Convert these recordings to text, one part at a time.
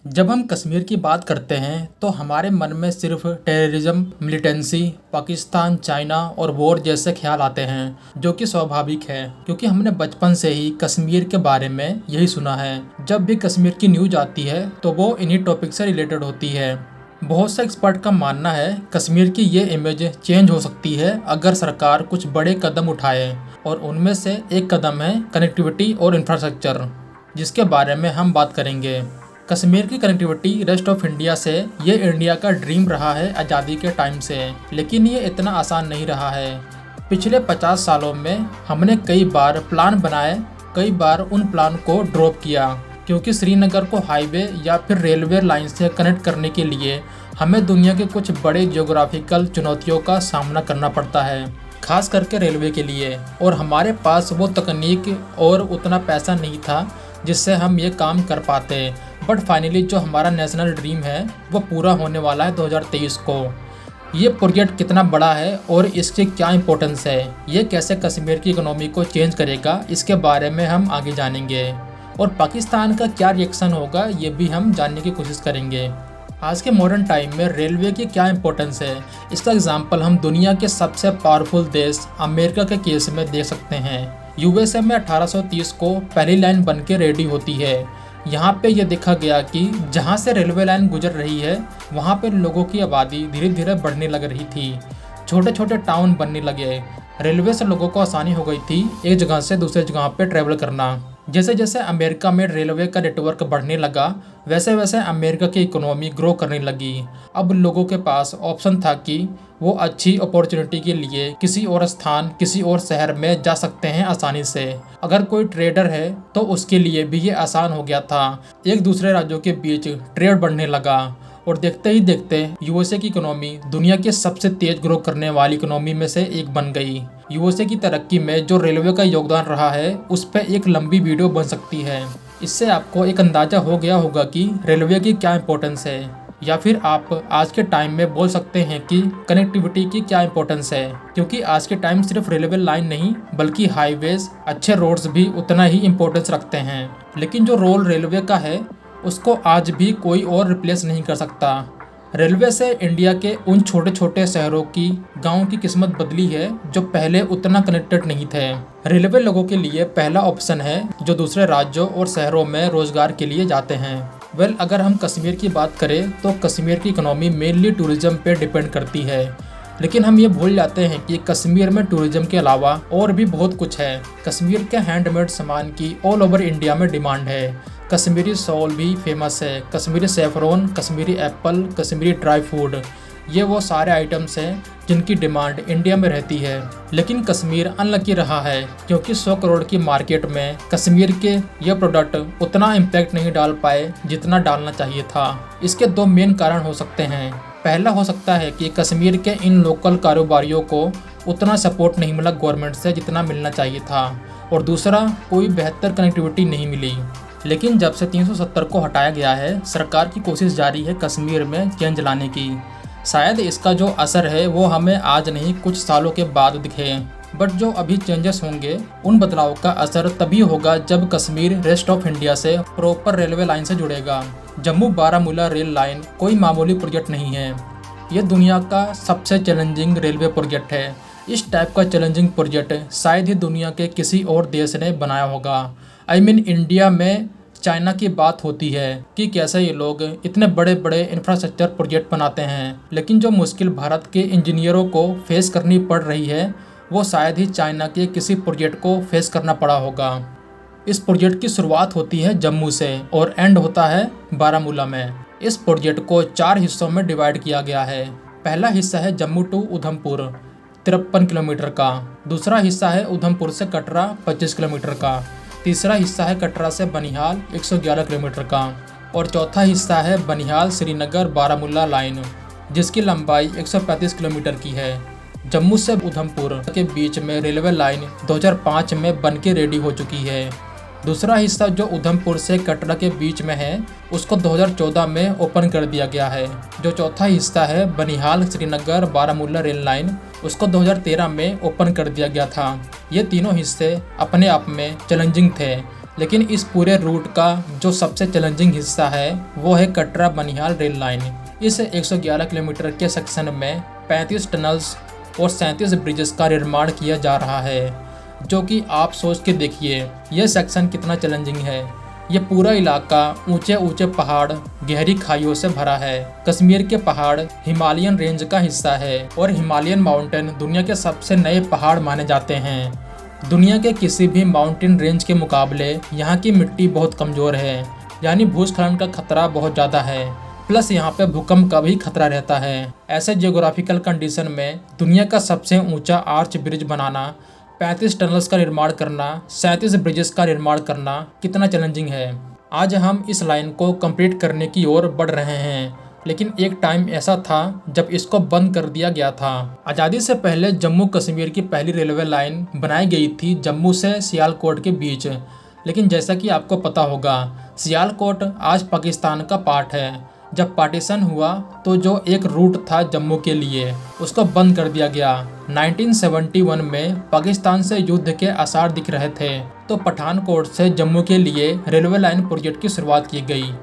जब हम कश्मीर की बात करते हैं तो हमारे मन में सिर्फ टेररिज्म, मिलिटेंसी, पाकिस्तान, चाइना और वॉर जैसे ख्याल आते हैं, जो कि स्वाभाविक है क्योंकि हमने बचपन से ही कश्मीर के बारे में यही सुना है। जब भी कश्मीर की न्यूज आती है तो वो इन्हीं टॉपिक से रिलेटेड होती है। बहुत से एक्सपर्ट का मानना है कश्मीर की ये इमेज चेंज हो सकती है अगर सरकार कुछ बड़े कदम उठाए, और उनमें से एक कदम है कनेक्टिविटी और इंफ्रास्ट्रक्चर, जिसके बारे में हम बात करेंगे। कश्मीर की कनेक्टिविटी रेस्ट ऑफ इंडिया से ये इंडिया का ड्रीम रहा है आज़ादी के टाइम से, लेकिन ये इतना आसान नहीं रहा है। पिछले 50 सालों में हमने कई बार प्लान बनाए, कई बार उन प्लान को ड्रॉप किया क्योंकि श्रीनगर को हाईवे या फिर रेलवे लाइन से कनेक्ट करने के लिए हमें दुनिया के कुछ बड़े जियोग्राफिकल चुनौतियों का सामना करना पड़ता है, खास करके रेलवे के लिए। और हमारे पास वो तकनीक और उतना पैसा नहीं था जिससे हम ये काम कर पाते। बट फाइनली जो हमारा नेशनल ड्रीम है वो पूरा होने वाला है 2023 को। ये प्रोजेक्ट कितना बड़ा है और इसकी क्या इंपॉर्टेंस है, ये कैसे कश्मीर की इकोनॉमी को चेंज करेगा, इसके बारे में हम आगे जानेंगे। और पाकिस्तान का क्या रिएक्शन होगा ये भी हम जानने की कोशिश करेंगे। आज के मॉडर्न टाइम में रेलवे की क्या इंपॉर्टेंस है, इसका एग्जाम्पल हम दुनिया के सबसे पावरफुल देश अमेरिका के केस में देख सकते हैं। यूएसए में 1830 को पहली लाइन बन के रेडी होती है। यहाँ पे ये देखा गया कि जहाँ से रेलवे लाइन गुजर रही है वहाँ पे लोगों की आबादी धीरे धीरे बढ़ने लग रही थी, छोटे छोटे टाउन बनने लगे। रेलवे से लोगों को आसानी हो गई थी एक जगह से दूसरे जगह पे ट्रैवल करना। जैसे जैसे अमेरिका में रेलवे का नेटवर्क बढ़ने लगा वैसे वैसे अमेरिका की इकोनॉमी ग्रो करने लगी। अब लोगों के पास ऑप्शन था कि वो अच्छी अपॉर्चुनिटी के लिए किसी और स्थान, किसी और शहर में जा सकते हैं आसानी से। अगर कोई ट्रेडर है तो उसके लिए भी ये आसान हो गया था। एक दूसरे राज्यों के बीच ट्रेड बढ़ने लगा और देखते ही देखते यूएसए की इकोनॉमी दुनिया के सबसे तेज ग्रो करने वाली इकोनॉमी में से एक बन गई। यूएसए की तरक्की में जो रेलवे का योगदान रहा है उस पर एक लंबी वीडियो बन सकती है। इससे आपको एक अंदाजा हो गया होगा कि रेलवे की क्या इंपॉर्टेंस है, या फिर आप आज के टाइम में बोल सकते हैं कि कनेक्टिविटी की क्या इंपॉर्टेंस है, क्योंकि आज के टाइम सिर्फ रेलवे लाइन नहीं बल्कि हाईवेज, अच्छे रोड्स भी उतना ही इंपॉर्टेंस रखते हैं। लेकिन जो रोल रेलवे का है उसको आज भी कोई और रिप्लेस नहीं कर सकता। रेलवे से इंडिया के उन छोटे छोटे शहरों की, गांवों की किस्मत बदली है जो पहले उतना कनेक्टेड नहीं थे। रेलवे लोगों के लिए पहला ऑप्शन है जो दूसरे राज्यों और शहरों में रोजगार के लिए जाते हैं। अगर हम कश्मीर की बात करें तो कश्मीर की इकोनॉमी मेनली टूरिज्म पे डिपेंड करती है, लेकिन हम ये भूल जाते हैं कि कश्मीर में टूरिज्म के अलावा और भी बहुत कुछ है। कश्मीर के हैंडमेड सामान की ऑल ओवर इंडिया में डिमांड है। कश्मीरी शॉल भी फेमस है, Kashmiri saffron, Kashmiri Apple, Kashmiri dry fruit, ये वो सारे आइटम्स हैं जिनकी डिमांड इंडिया में रहती है। लेकिन कश्मीर अनलकी रहा है क्योंकि 100 करोड़ की मार्केट में कश्मीर के ये प्रोडक्ट उतना इम्पैक्ट नहीं डाल पाए जितना डालना चाहिए था। इसके दो मेन कारण हो सकते हैं। पहला हो सकता है कि कश्मीर के इन लोकल कारोबारियों को उतना सपोर्ट नहीं मिला गवर्नमेंट से जितना मिलना चाहिए था, और दूसरा कोई बेहतर कनेक्टिविटी नहीं मिली। लेकिन जब से 370 को हटाया गया है सरकार की कोशिश जारी है कश्मीर में चेंज लाने की। शायद इसका जो असर है वो हमें आज नहीं कुछ सालों के बाद दिखे, बट जो अभी चेंजेस होंगे उन बदलाव का असर तभी होगा जब कश्मीर रेस्ट ऑफ इंडिया से प्रॉपर रेलवे लाइन से जुड़ेगा। जम्मू बारामूला रेल लाइन कोई मामूली प्रोजेक्ट नहीं है, ये दुनिया का सबसे चैलेंजिंग रेलवे प्रोजेक्ट है। इस टाइप का चैलेंजिंग प्रोजेक्ट शायद ही दुनिया के किसी और देश ने बनाया होगा। इंडिया में चाइना की बात होती है कि कैसे ये लोग इतने बड़े बड़े इंफ्रास्ट्रक्चर प्रोजेक्ट बनाते हैं, लेकिन जो मुश्किल भारत के इंजीनियरों को फेस करनी पड़ रही है वो शायद ही चाइना के किसी प्रोजेक्ट को फेस करना पड़ा होगा। इस प्रोजेक्ट की शुरुआत होती है जम्मू से और एंड होता है बारामूला में। इस प्रोजेक्ट को 4 हिस्सों में डिवाइड किया गया है। पहला हिस्सा है जम्मू टू उधमपुर 53 किलोमीटर का, दूसरा हिस्सा है उधमपुर से कटरा 25 किलोमीटर का, तीसरा हिस्सा है कटरा से बनिहाल 111 किलोमीटर का, और चौथा हिस्सा है बनिहाल श्रीनगर बारामूला लाइन जिसकी लंबाई 135 किलोमीटर की है। जम्मू से उधमपुर के बीच में रेलवे लाइन 2005 में बन के रेडी हो चुकी है। दूसरा हिस्सा जो उधमपुर से कटरा के बीच में है उसको 2014 में ओपन कर दिया गया है। जो चौथा हिस्सा है बनिहाल श्रीनगर बारामूला रेल लाइन उसको 2013 में ओपन कर दिया गया था। ये तीनों हिस्से अपने आप में चैलेंजिंग थे, लेकिन इस पूरे रूट का जो सबसे चैलेंजिंग हिस्सा है वो है कटरा बनिहाल रेल लाइन। इस 111 किलोमीटर के सेक्शन में 35 टनल्स और 37 ब्रिजेस का निर्माण किया जा रहा है, जो कि आप सोच के देखिए यह सेक्शन कितना चैलेंजिंग है। ये पूरा इलाका ऊंचे ऊंचे पहाड़, गहरी खाइयों से भरा है। कश्मीर के पहाड़ हिमालयन रेंज का हिस्सा है और हिमालयन माउंटेन दुनिया के सबसे नए पहाड़ माने जाते हैं। दुनिया के किसी भी माउंटेन रेंज के मुकाबले यहाँ की मिट्टी बहुत कमज़ोर है, यानी भूस्खलन का खतरा बहुत ज़्यादा है। प्लस यहाँ पे भूकंप का भी खतरा रहता है। ऐसे जियोग्राफिकल कंडीशन में दुनिया का सबसे ऊंचा आर्च ब्रिज बनाना, 35 टनल्स का निर्माण करना, 37 ब्रिजेस का निर्माण करना कितना चैलेंजिंग है। आज हम इस लाइन को कंप्लीट करने की ओर बढ़ रहे हैं, लेकिन एक टाइम ऐसा था जब इसको बंद कर दिया गया था। आज़ादी से पहले जम्मू कश्मीर की पहली रेलवे लाइन बनाई गई थी जम्मू से सियालकोट के बीच, लेकिन जैसा कि आपको पता होगा सियालकोट आज पाकिस्तान का पार्ट है। जब पार्टीशन हुआ तो जो एक रूट था जम्मू के लिए उसको बंद कर दिया गया। 1971 में पाकिस्तान से युद्ध के आसार दिख रहे थे, तो पठानकोट से जम्मू के लिए रेलवे लाइन प्रोजेक्ट की शुरुआत की गई।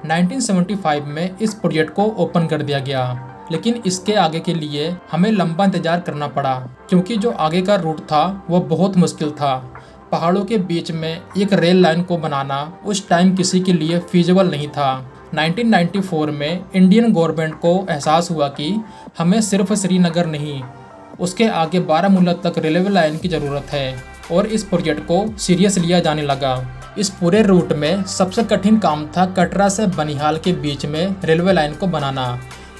1975 में इस प्रोजेक्ट को ओपन कर दिया गया, लेकिन इसके आगे के लिए हमें लंबा इंतजार करना पड़ा, क्योंकि जो आगे का रूट था वो बहुत मुश्किल था। पहाड़ों के बीच में एक रेल लाइन को बनाना उस टाइम किसी के लिए फीजिबल नहीं था। 1994 में इंडियन गवर्नमेंट को एहसास हुआ कि हमें सिर्फ श्रीनगर नहीं, उसके आगे बारामूला तक रेलवे लाइन की ज़रूरत है, और इस प्रोजेक्ट को सीरियस लिया जाने लगा। इस पूरे रूट में सबसे कठिन काम था कटरा से बनिहाल के बीच में रेलवे लाइन को बनाना।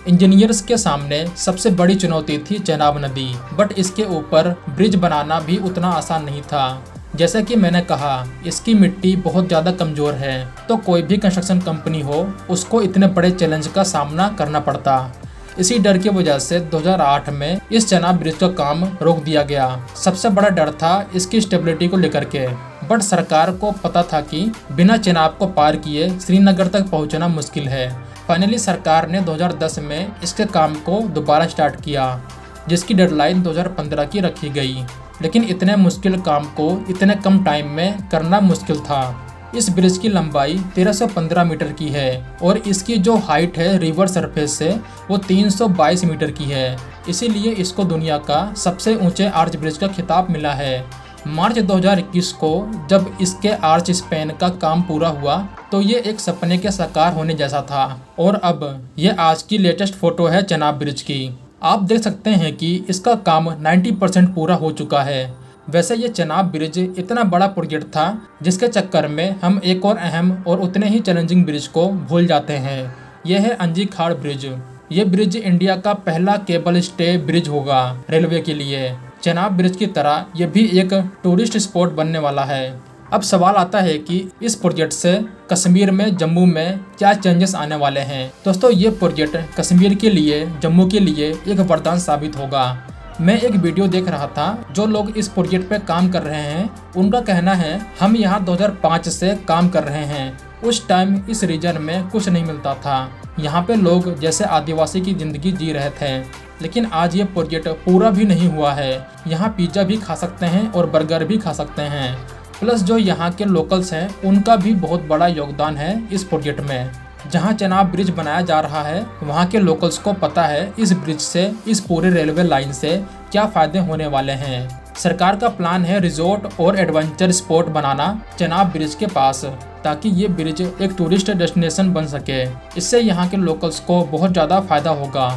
इंजीनियर्स के सामने सबसे बड़ी चुनौती थी चेनाब नदी, बट इसके ऊपर ब्रिज बनाना भी उतना आसान नहीं था। जैसा कि मैंने कहा, इसकी मिट्टी बहुत ज़्यादा कमज़ोर है, तो कोई भी कंस्ट्रक्शन कंपनी हो उसको इतने बड़े चैलेंज का सामना करना पड़ता। इसी डर की वजह से 2008 में इस चेनाब ब्रिज का काम रोक दिया गया। सबसे बड़ा डर था इसकी स्टेबिलिटी को लेकर के, बट सरकार को पता था कि बिना चेनाब को पार किए श्रीनगर तक पहुंचना मुश्किल है। फाइनली सरकार ने 2010 में इसके काम को दोबारा स्टार्ट किया, जिसकी डेडलाइन 2015 की रखी गई। लेकिन इतने मुश्किल काम को इतने कम टाइम में करना मुश्किल था। इस ब्रिज की लंबाई 1315 मीटर की है और इसकी जो हाइट है रिवर सरफेस से वो 322 मीटर की है। इसीलिए इसको दुनिया का सबसे ऊंचे आर्च ब्रिज का खिताब मिला है। मार्च 2021 को जब इसके आर्च स्पैन का काम पूरा हुआ तो ये एक सपने के साकार होने जैसा था, और अब ये आज की लेटेस्ट फोटो है चेनाब ब्रिज की। आप देख सकते हैं कि इसका काम 90% पूरा हो चुका है। वैसे ये चेनाब ब्रिज इतना बड़ा प्रोजेक्ट था जिसके चक्कर में हम एक और अहम और उतने ही चैलेंजिंग ब्रिज को भूल जाते हैं। यह है अंजी खाड़ ब्रिज। ये ब्रिज इंडिया का पहला केबल स्टे ब्रिज होगा रेलवे के लिए। चेनाब ब्रिज की तरह ये भी एक टूरिस्ट स्पॉट बनने वाला है। अब सवाल आता है कि इस प्रोजेक्ट से कश्मीर में, जम्मू में क्या चेंजेस आने वाले हैं। दोस्तों, ये प्रोजेक्ट कश्मीर के लिए, जम्मू के लिए एक वरदान साबित होगा। मैं एक वीडियो देख रहा था, जो लोग इस प्रोजेक्ट पे काम कर रहे हैं उनका कहना है हम यहाँ 2005 से काम कर रहे हैं। उस टाइम इस रीजन में कुछ नहीं मिलता था। यहाँ पे लोग जैसे आदिवासी की ज़िंदगी जी रहे थे, लेकिन आज ये प्रोजेक्ट पूरा भी नहीं हुआ है। यहाँ पिज़्ज़ा भी खा सकते हैं और बर्गर भी खा सकते हैं। प्लस जो यहाँ के लोकल्स हैं उनका भी बहुत बड़ा योगदान है इस प्रोजेक्ट में। जहाँ चेनाब ब्रिज बनाया जा रहा है वहाँ के लोकल्स को पता है इस ब्रिज से, इस पूरे रेलवे लाइन से क्या फ़ायदे होने वाले हैं। सरकार का प्लान है रिजॉर्ट और एडवेंचर स्पॉट बनाना चेनाब ब्रिज के पास, ताकि ये ब्रिज एक टूरिस्ट डेस्टिनेशन बन सके। इससे यहाँ के लोकल्स को बहुत ज़्यादा फ़ायदा होगा।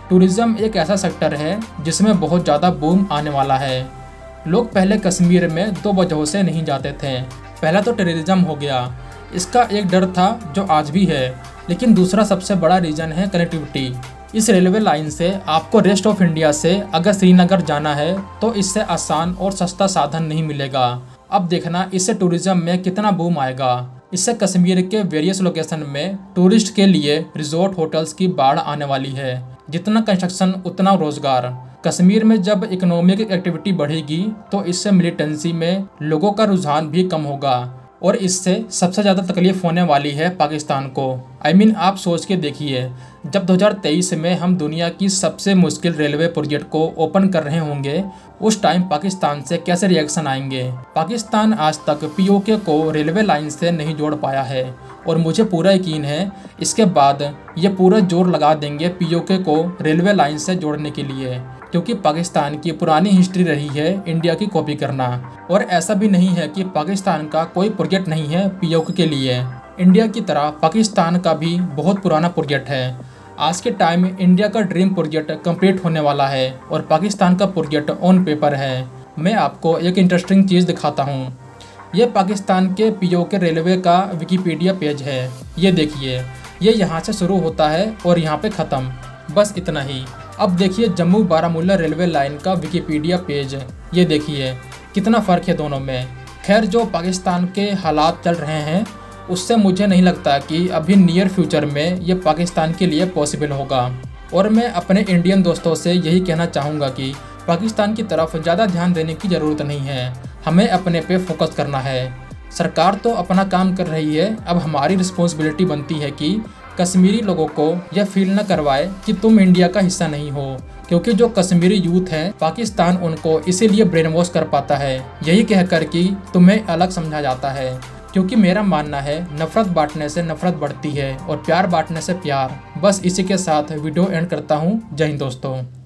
टूरिज़्म एक ऐसा सेक्टर है जिसमें बहुत ज़्यादा बूम आने वाला है। लोग पहले कश्मीर में 2 वजहों से नहीं जाते थे। पहला तो टेररिज्म हो गया, इसका एक डर था जो आज भी है, लेकिन दूसरा सबसे बड़ा रीज़न है कनेक्टिविटी। इस रेलवे लाइन से आपको रेस्ट ऑफ इंडिया से अगर श्रीनगर जाना है तो इससे आसान और सस्ता साधन नहीं मिलेगा। अब देखना इससे टूरिज़्म में कितना बूम आएगा। इससे कश्मीर के वेरियस लोकेशन में टूरिस्ट के लिए रिजॉर्ट होटल्स की बाढ़ आने वाली है। जितना कंस्ट्रक्शन उतना रोजगार। कश्मीर में जब इकोनॉमिक एक्टिविटी बढ़ेगी तो इससे मिलिटेंसी में लोगों का रुझान भी कम होगा। और इससे सबसे ज़्यादा तकलीफ होने वाली है पाकिस्तान को। आप सोच के देखिए, जब 2023 में हम दुनिया की सबसे मुश्किल रेलवे प्रोजेक्ट को ओपन कर रहे होंगे, उस टाइम पाकिस्तान से कैसे रिएक्शन आएंगे। पाकिस्तान आज तक पीओके को रेलवे लाइन से नहीं जोड़ पाया है और मुझे पूरा यकीन है इसके बाद ये पूरा जोर लगा देंगे पीओके को रेलवे लाइन से जोड़ने के लिए, क्योंकि पाकिस्तान की पुरानी हिस्ट्री रही है इंडिया की कॉपी करना। और ऐसा भी नहीं है कि पाकिस्तान का कोई प्रोजेक्ट नहीं है पीओके के लिए। इंडिया की तरह पाकिस्तान का भी बहुत पुराना प्रोजेक्ट है। आज के टाइम में इंडिया का ड्रीम प्रोजेक्ट कंप्लीट होने वाला है और पाकिस्तान का प्रोजेक्ट ऑन पेपर है। मैं आपको एक इंटरेस्टिंग चीज़ दिखाता हूँ। ये पाकिस्तान के पीओके रेलवे का विकिपीडिया पेज है। ये देखिए, ये यहाँ से शुरू होता है और यहाँ पे ख़त्म, बस इतना ही। अब देखिए जम्मू बारामूला रेलवे लाइन का विकिपीडिया पेज, ये देखिए कितना फ़र्क है दोनों में। खैर, जो पाकिस्तान के हालात चल रहे हैं उससे मुझे नहीं लगता कि अभी नियर फ्यूचर में ये पाकिस्तान के लिए पॉसिबल होगा। और मैं अपने इंडियन दोस्तों से यही कहना चाहूँगा कि पाकिस्तान की तरफ ज़्यादा ध्यान देने की ज़रूरत नहीं है, हमें अपने पे फोकस करना है। सरकार तो अपना काम कर रही है, अब हमारी रिस्पॉन्सिबिलिटी बनती है कि कश्मीरी लोगों को यह फील न करवाए कि तुम इंडिया का हिस्सा नहीं हो, क्योंकि जो कश्मीरी यूथ है पाकिस्तान उनको इसीलिए ब्रेन वॉश कर पाता है, यही कहकर कि तुम्हें अलग समझा जाता है। क्योंकि मेरा मानना है नफ़रत बांटने से नफ़रत बढ़ती है और प्यार बांटने से प्यार। बस इसी के साथ वीडियो एंड करता हूँ। जय हिंद दोस्तों।